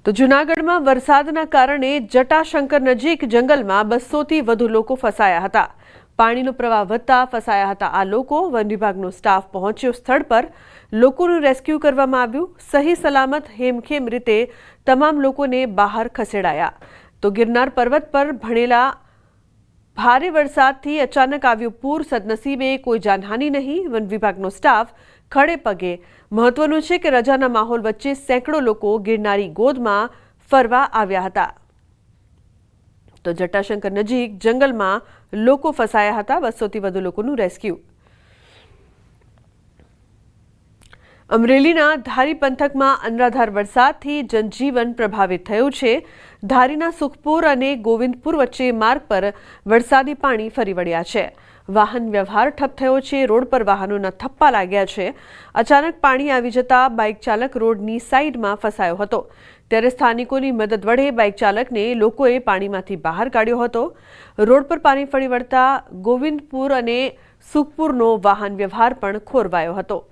તો જૂનાગઢમાં વરસાદના કારણે જટાશંકર નજીક જંગલમાં 200થી વધુ લોકો ફસાયા હતા। પાણીનો પ્રવાહ વધતા ફસાયા હતા આ લોકો। વન વિભાગનો સ્ટાફ પહોંચ્યો સ્થળ પર, લોકોનું રેસ્ક્યુ કરવામાં આવ્યું। સહી સલામત હેમખેમ રીતે તમામ લોકોને બહાર ખસેડાયા। તો ગિરનાર પર્વત પર ભણેલા ભારે વરસાદથી અચાનક આવ્યું પૂર। સદનસીબે કોઈ જાનહાનિ નહીં। વન વિભાગનો સ્ટાફ ખડે પગે। મહત્વનું છે કે રજાના માહોલ વચ્ચે સેંકડો લોકો ગિરનારી ગોદમાં ફરવા આવ્યા હતા। તો જટાશંકર નજીક જંગલમાં લોકો ફસાયા હતા। 200થી વધુ લોકોનું રેસ્ક્યુ। અમરેલીના ધારી પંથકમાં અનરાધાર વરસાદથી જનજીવન પ્રભાવિત થયું છે। ધારીના સુખપુર અને ગોવિંદપુર વચ્ચે માર્ગ પર વરસાદી પાણી ફરી વળ્યા છે। વાહન વ્યવહાર ઠપ થયો છે। રોડ પર વાહનોના થપ્પા લાગ્યા છે। અચાનક પાણી આવી જતા બાઇક ચાલક રોડની સાઈડમાં ફસાયો હતો। ત્યારે સ્થાનિકોની મદદ વડે બાઇક ચાલકને લોકોએ પાણીમાંથી બહાર કાઢ્યો હતો। રોડ પર પાણી ફરી વળતા ગોવિંદપુર અને સુખપુરનો વાહન વ્યવહાર પણ ખોરવાયો હતો।